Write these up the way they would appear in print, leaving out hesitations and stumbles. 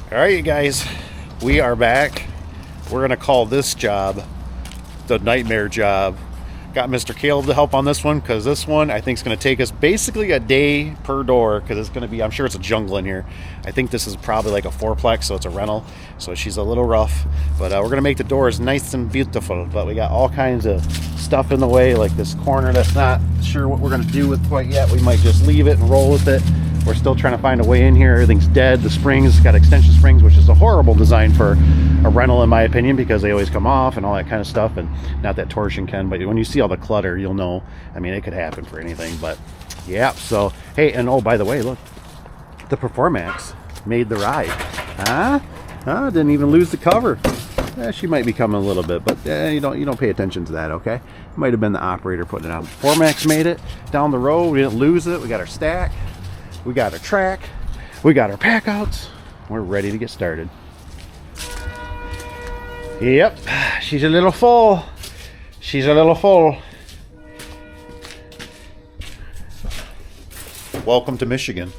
All right, you guys, we are back. We're gonna call this job the nightmare job. Got Mr. Caleb to help on this one because this one I think is going to take us basically a day per door because it's going to be, I'm sure it's a jungle in here. I think this is probably like a fourplex, so it's a rental, so she's a little rough, but we're going to make the doors nice and beautiful. But we got all kinds of stuff in the way, like this corner that's not sure what we're going to do with quite yet. We might just leave it and roll with it. We're still trying to find a way in here. Everything's dead. The springs got extension springs, which is a horrible design for a rental in my opinion, because they always come off and all that kind of stuff, and not that torsion can, but when you see all the clutter, you'll know. I mean, it could happen for anything, but yeah. So hey, and oh, by the way, look, the Performax made the ride. Didn't even lose the cover. She might be coming a little bit, but you don't pay attention to that, okay? It might have been the operator putting it on. Performax made it down the road. We didn't lose it. We got our stack, we got our track, we got our pack outs. We're ready to get started. Yep, she's a little full. She's a little full. Welcome to Michigan.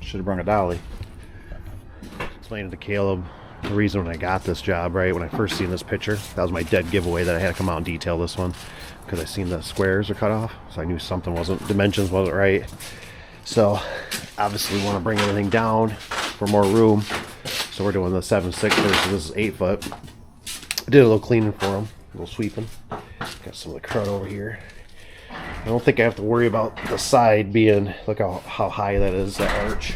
Should have brought a dolly. Explained to Caleb the reason when I got this job, right? When I first seen this picture, that was my dead giveaway that I had to come out and detail this one, because I seen the squares are cut off, so I knew something wasn't, dimensions wasn't right. So obviously we want to bring everything down for more room. So we're doing the 7.6 versus this is 8 foot. I did a little cleaning for them, a little sweeping. Got some of the crud over here. I don't think I have to worry about the side being, look how high that is, that arch.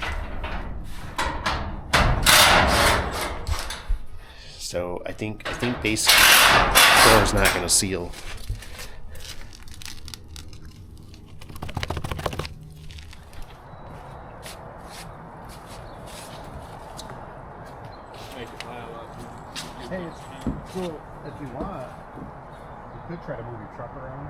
So I think basically the door's not going to seal. Hey, it's cool if you want. You could try to move your truck around.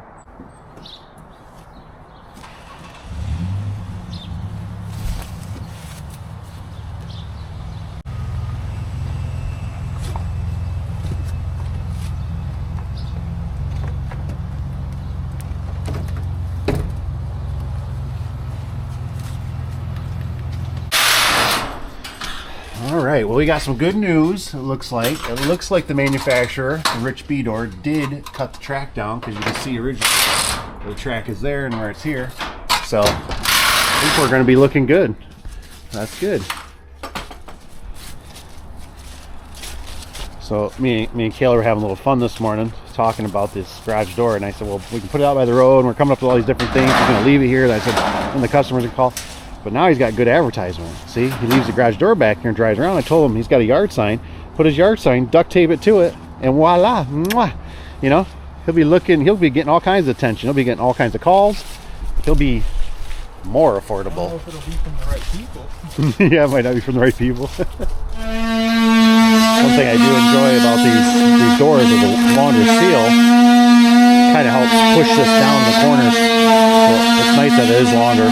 Alright, well, we got some good news. It looks like the manufacturer, the Rich B Door, did cut the track down, because you can see originally the track is there and where it's here. So I think we're going to be looking good. That's good. So me and Kayla were having a little fun this morning talking about this garage door, and I said, well, we can put it out by the road, and we're coming up with all these different things. We're going to leave it here. And I said, and the customers can call. But now he's got good advertisement. See, he leaves the garage door back here and drives around. I told him he's got a yard sign. Put his yard sign, duct tape it to it, and voila, mwah. You know, he'll be getting all kinds of attention. He'll be getting all kinds of calls. He'll be more affordable. I don't know if it'll be from the right people. Yeah, it might not be from the right people. One thing I do enjoy about these doors with the longer seal, kind of helps push this down the corners. So it's nice that it is longer.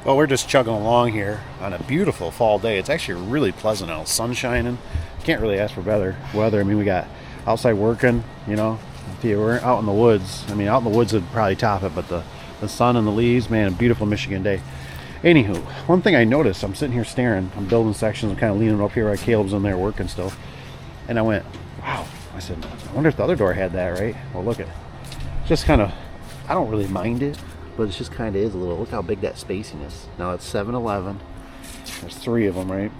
Well, we're just chugging along here on a beautiful fall day. It's actually really pleasant out, sun shining. Can't really ask for better weather. I mean, we got outside working, you know. If you were out in the woods, I mean, out in the woods would probably top it, but the sun and the leaves, man, a beautiful Michigan day. Anywho, one thing I noticed, I'm sitting here staring, I'm building sections, I'm kind of leaning up here while Caleb's in there working still. And I went, wow. I said, I wonder if the other door had that, right? Well, look at it. Just kind of, I don't really mind it, but it just kind of is a little. Look how big that spacing is. Now it's 7-Eleven. There's 3 of them, right?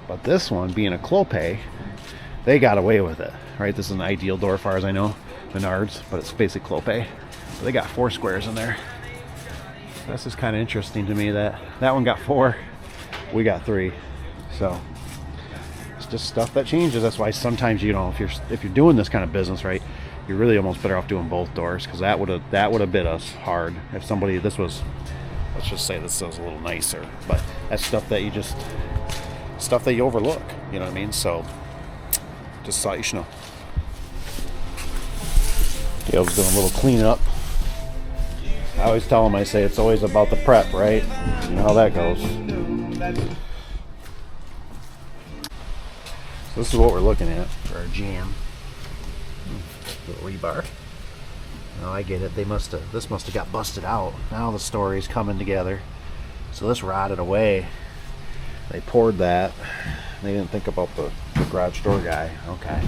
But this one, being a Clopay, they got away with it, right? This is an ideal door, as far as I know, Menards, but it's basically Clopay. But they got 4 squares in there. This is kind of interesting to me that one got 4, we got 3. So it's just stuff that changes. That's why sometimes, you know, if you're doing this kind of business, right, you're really almost better off doing both doors, because that would have bit us hard if somebody, this was, let's just say this was a little nicer, but that's stuff that you overlook, you know what I mean? So just thought you should know. Caleb's doing a little cleanup. I always tell him, I say it's always about the prep, right? You know how that goes. this is what we're looking at for our jam. Little rebar. Oh, I get it. This must have got busted out. Now the story's coming together. So this rotted away. They poured that. They didn't think about the garage door guy. Okay.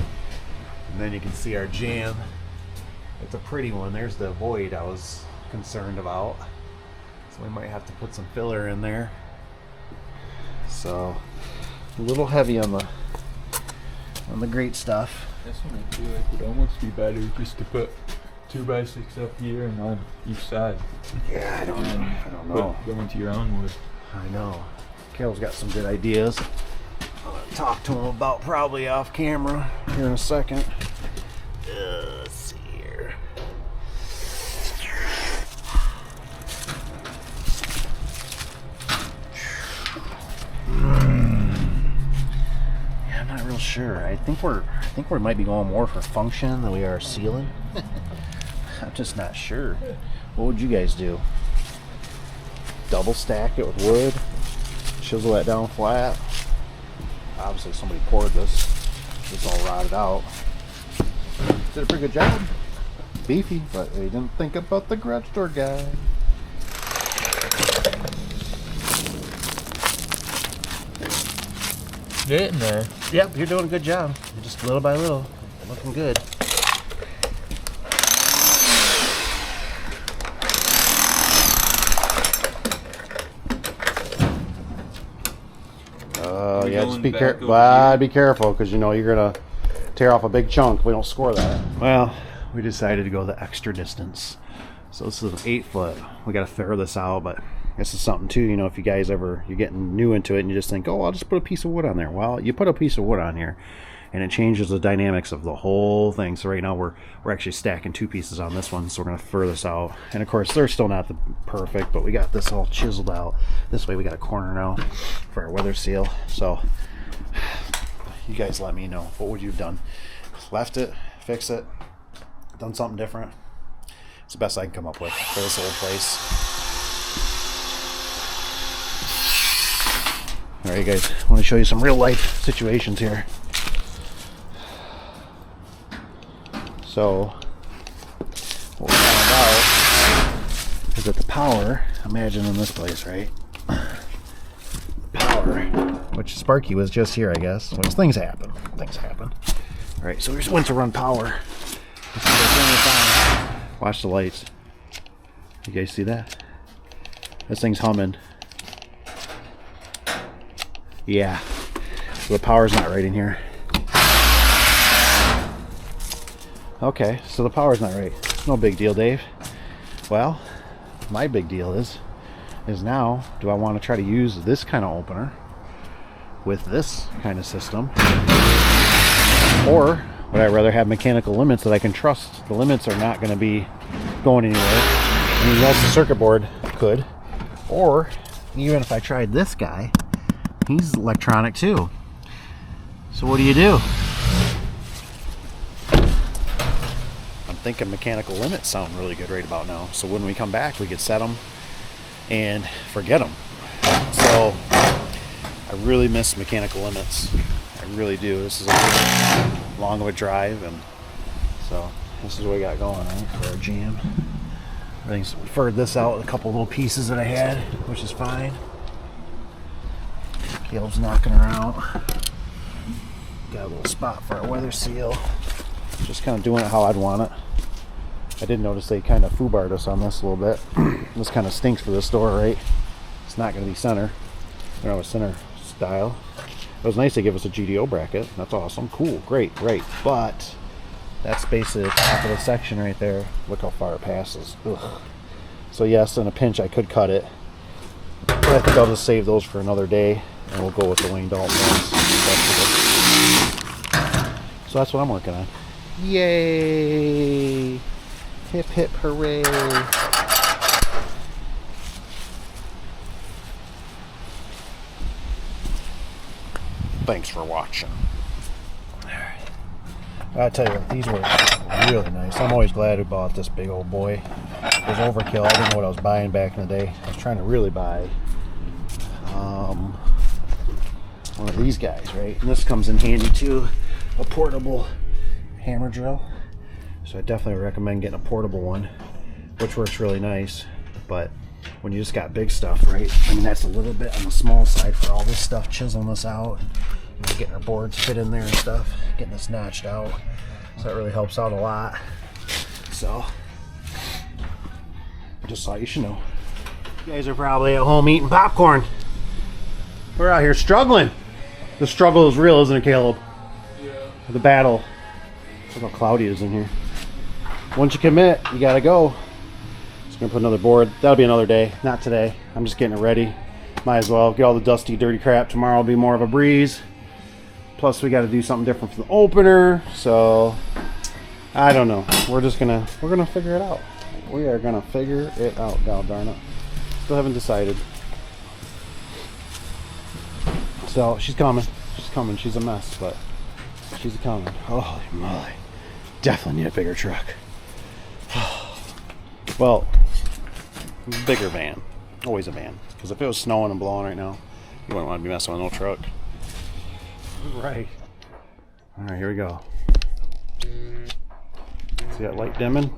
And then you can see our jam. It's a pretty one. There's the void I was concerned about. So we might have to put some filler in there. So a little heavy on the great stuff. This one I feel like would almost be better just to put 2x6 up here and on each side. Yeah, I don't know. Go into your own wood. I know. Carol's got some good ideas. I'll talk to him about probably off camera here in a second. Let's see here. Yeah, I'm not real sure. I think we might be going more for function than we are sealing. I'm just not sure. What would you guys do? Double stack it with wood, chisel that down flat. Obviously somebody poured this. It's all rotted out. Did a pretty good job. Beefy, but they didn't think about the garage door guy. Getting there. Yep, you're doing a good job. Just little by little. Looking good. Yeah, just be careful. Well, be careful because you know you're gonna tear off a big chunk if we don't score that. Well, we decided to go the extra distance. So this is an 8 foot. We got to figure this out, but this is something too. You know, if you guys you're getting new into it and you just think, oh, I'll just put a piece of wood on there. Well, you put a piece of wood on here, and it changes the dynamics of the whole thing. So right now we're actually stacking 2 pieces on this one, so we're gonna further this out. And of course they're still not the perfect, but we got this all chiseled out. This way we got a corner now for our weather seal. So you guys let me know, what would you have done? Left it, fix it, done something different? It's the best I can come up with for this old place. All right, guys, I want to show you some real life situations here. So what we found out is that the power, imagine in this place, right? Power, which Sparky was just here, I guess. Which things happen. All right, so we just went to run power. Watch the lights. You guys see that? This thing's humming. Yeah. So the power's not right in here. Okay, so the power's not right. No big deal, Dave. Well, my big deal is now, do I want to try to use this kind of opener with this kind of system? Or would I rather have mechanical limits that I can trust? The limits are not going to be going anywhere. Anything else the circuit board could. Or, even if I tried this guy, he's electronic too. So what do you do? I'm thinking mechanical limits sound really good right about now. So when we come back, we could set them and forget them. So I really miss mechanical limits. I really do. This is a long of a drive, and so this is what we got going on for our jam. Everything's furred this out with a couple little pieces that I had, which is fine. Caleb's knocking her out. Got a little spot for our weather seal. Just kind of doing it how I'd want it. I did notice they kind of foobarred us on this a little bit. This kind of stinks for this door, right? It's not going to be center. I don't have a center style. It was nice to give us a GDO bracket. That's awesome. Cool. Great. But that's basically the top of the section right there. Look how far it passes. Ugh. So yes, in a pinch I could cut it. But I think I'll just save those for another day, and we'll go with the Wayne Dalton ones. So that's what I'm working on. Yay! Hip hip hooray! Thanks for watching. I tell you what, these were really nice. I'm always glad we bought this big old boy. It was overkill. I didn't know what I was buying back in the day. I was trying to really buy one of these guys, right? And this comes in handy too, a portable hammer drill. So I definitely recommend getting a portable one, which works really nice. But when you just got big stuff, right? I mean, that's a little bit on the small side for all this stuff, chiseling this out, and getting our boards fit in there and stuff, getting this notched out. So that really helps out a lot. So, just thought you should know. You guys are probably at home eating popcorn. We're out here struggling. The struggle is real, isn't it, Caleb? Yeah. The battle. Look how cloudy it is in here. Once you commit, you gotta go. Just gonna put another board. That'll be another day, not today. I'm just getting it ready. Might as well get all the dusty, dirty crap. Tomorrow will be more of a breeze. Plus, we got to do something different for the opener. So, I don't know. We're gonna figure it out. We are gonna figure it out. God darn it. Still haven't decided. So she's coming. She's coming. She's a mess, but she's coming. Holy moly! Definitely need a bigger truck. Well, bigger van. Always a van. Because if it was snowing and blowing right now, you wouldn't want to be messing with no truck. Right. All right, here we go. See that light dimming?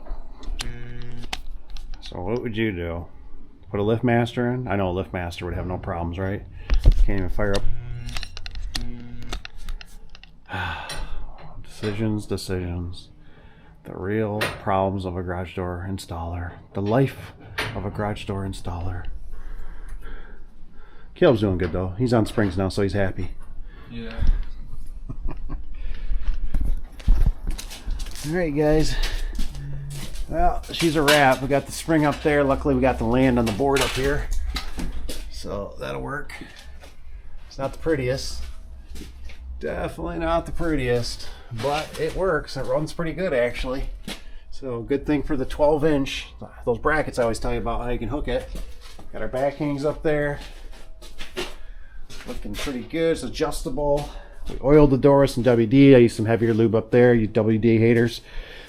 So what would you do? Put a LiftMaster in? I know a LiftMaster would have no problems, right? Can't even fire up. Decisions. The real problems of a garage door installer. The life of a garage door installer. Caleb's doing good though. He's on springs now, so he's happy. Yeah. Alright guys. Well, she's a wrap. We got the spring up there. Luckily we got the land on the board up here. So that'll work. It's not the prettiest. Definitely not the prettiest. But it works. It runs pretty good actually. So good thing for the 12-inch. Those brackets I always tell you about how you can hook it. Got our back hangs up there. Looking pretty good. It's adjustable. We oiled the door with some WD. I used some heavier lube up there. You WD haters.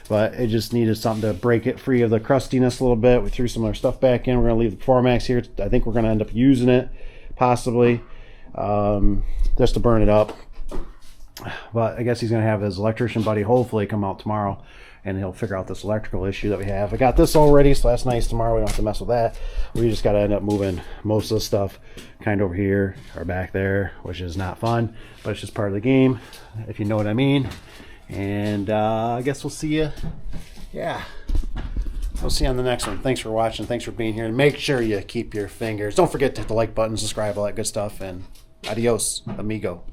But it just needed something to break it free of the crustiness a little bit. We threw some other stuff back in. We're going to leave the Formax here. I think we're going to end up using it, possibly, just to burn it up. But I guess he's going to have his electrician buddy hopefully come out tomorrow, and he'll figure out this electrical issue that we have. I got this all ready, so that's nice. Tomorrow we don't have to mess with that. We just got to end up moving most of the stuff kind of over here or back there, which is not fun, but it's just part of the game, if you know what I mean. And I guess we'll see you. Yeah, we'll see you on the next one. Thanks for watching. Thanks for being here. And make sure you keep your fingers. Don't forget to hit the like button, subscribe, all that good stuff. And adios, amigo.